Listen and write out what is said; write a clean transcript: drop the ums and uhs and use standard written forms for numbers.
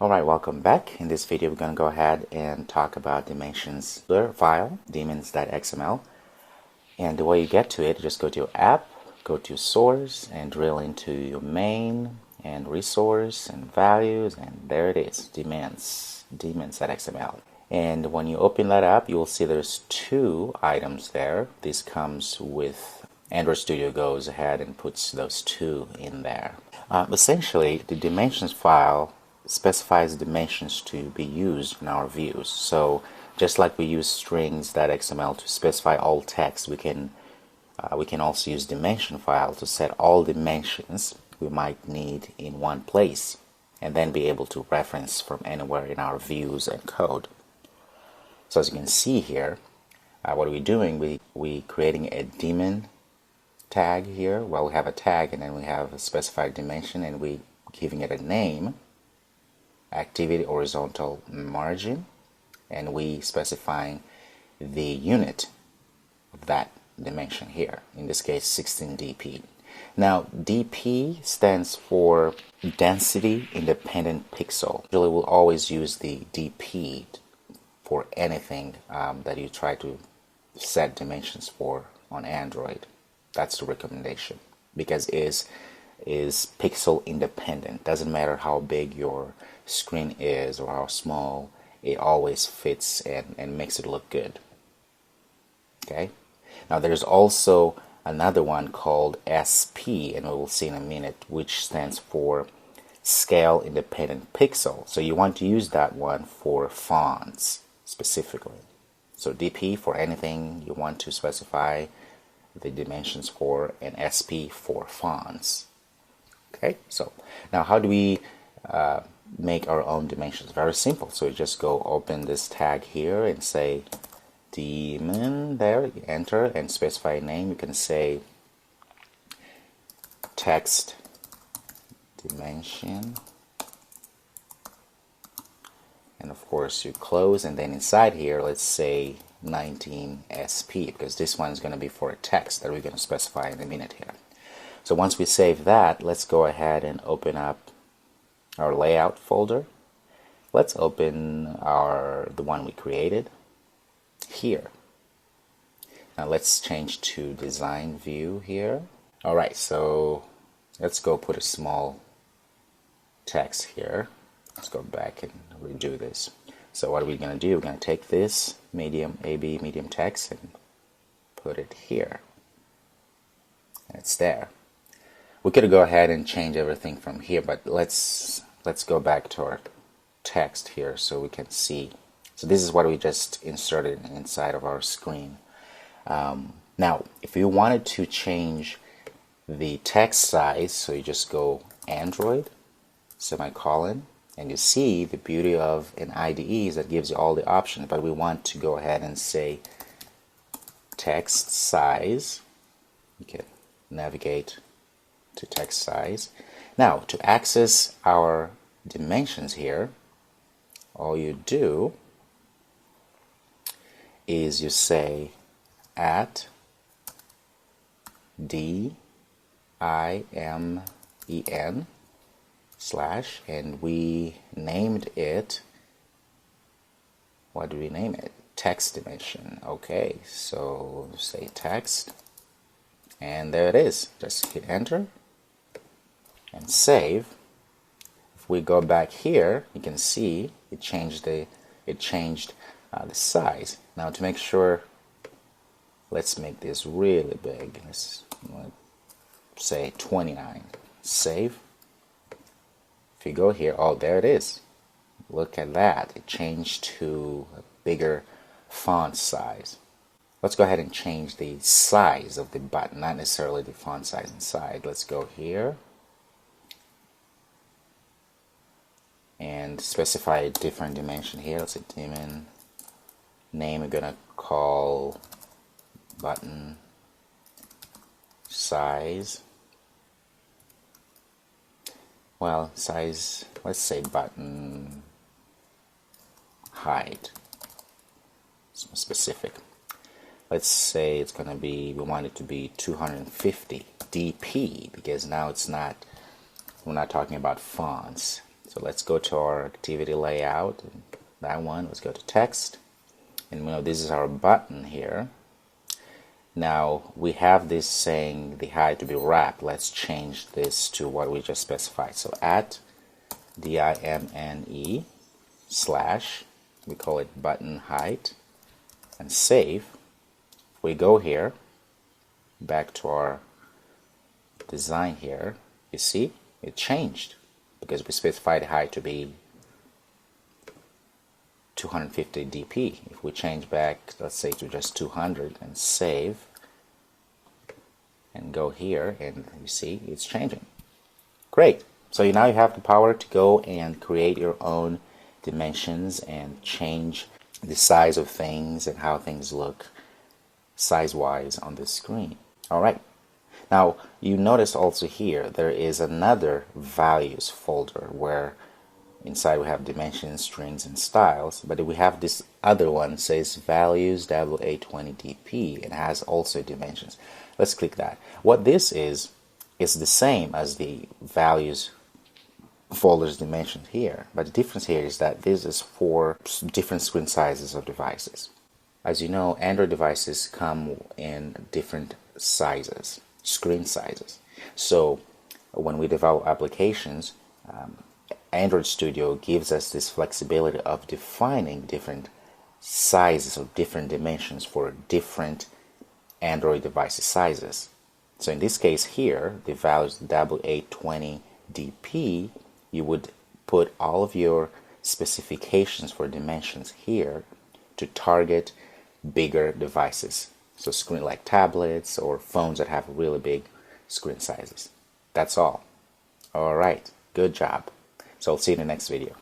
Alright, welcome back. In this video we're going to go ahead and talk about Dimensions file, Dimens.xml. And the way you get to it, just go to your app, go to source, and drill into your main and resource and values, and there it is, Dimens.xml. And when you open that up, you will see there's two items there. This comes with Android Studio, goes ahead and puts those two in there. Essentially, the dimensions file specifies dimensions to be used in our views. So just like we use strings.xml to specify all text, we can also use dimension file to set all dimensions we might need in one place, and then be able to reference from anywhere in our views and code. So as you can see here, what are we doing? We creating a daemon tag here. Well, we have a tag and then we have a specified dimension, and we giving it a name, activity horizontal margin, and we specifying the unit of that dimension here, in this case 16 dp. Now dp stands for density independent pixel. Usually we'll always use the dp for anything that you try to set dimensions for on Android. That's the recommendation, because it is pixel independent. Doesn't matter how big your screen is or how small, it always fits and makes it look good. Okay, now there's also another one called SP, and we will see in a minute, which stands for scale independent pixel. So you want to use that one for fonts specifically. So DP for anything you want to specify the dimensions for, and SP for fonts. Okay, so now how do we make our own dimensions? Very simple. So you just go open this tag here and say daemon, there, you enter and specify a name. You can say text dimension, and of course you close, and then inside here let's say 19 SP, because this one is going to be for a text that we're going to specify in a minute here. So once we save that, let's go ahead and open up our layout folder. Let's open the one we created here. Now let's change to design view here. Alright, so let's go put a small text here. Let's go back and redo this. So what are we going to do? We're going to take this medium AB medium text and put it here. And it's there. We could go ahead and change everything from here, but let's go back to our text here so we can see. So this is what we just inserted inside of our screen. Now, if you wanted to change the text size, so you just go Android, semicolon, and you see the beauty of an IDE is that gives you all the options, but we want to go ahead and say text size. You can navigate to text size. Now, to access our dimensions here, all you do is you say at DIMEN slash, and we named it, what do we name it? Text dimension. Okay, so say text, and there it is. Just hit enter and save. If we go back here, you can see it changed the size. Now to make sure, let's make this really big. Let's say 29. Save. If you go here, oh, there it is. Look at that. It changed to a bigger font size. Let's go ahead and change the size of the button, not necessarily the font size inside. Let's go here and specify a different dimension here. Let's say daemon name. We're gonna call button size. Well, size, let's say button height. It's more specific. Let's say it's going to be, we want it to be 250 dp, because now we're not talking about fonts. So let's go to our activity layout. That one, let's go to text. And this is our button here. Now we have this saying the height to be wrapped. Let's change this to what we just specified. So at dimne slash, we call it button height, and save. We go here, back to our design here. You see, it changed because we specified the height to be 250 dp. If we change back, let's say, to just 200 and save and go here, and you see it's changing. Great. So now you have the power to go and create your own dimensions and change the size of things and how things look size-wise on the screen. Alright. Now you notice also here there is another values folder where inside we have dimensions, strings, and styles, but we have this other one says values WA20DP and has also dimensions. Let's click that. What this is the same as the values folder's dimensions here, but the difference here is that this is for different screen sizes of devices. As you know, Android devices come in different sizes, screen sizes. So when we develop applications, Android Studio gives us this flexibility of defining different sizes or different dimensions for different Android device sizes. So in this case here, the values WA20DP, you would put all of your specifications for dimensions here to target bigger devices. So screen like tablets or phones that have really big screen sizes. That's all. Alright, good job. So I'll see you in the next video.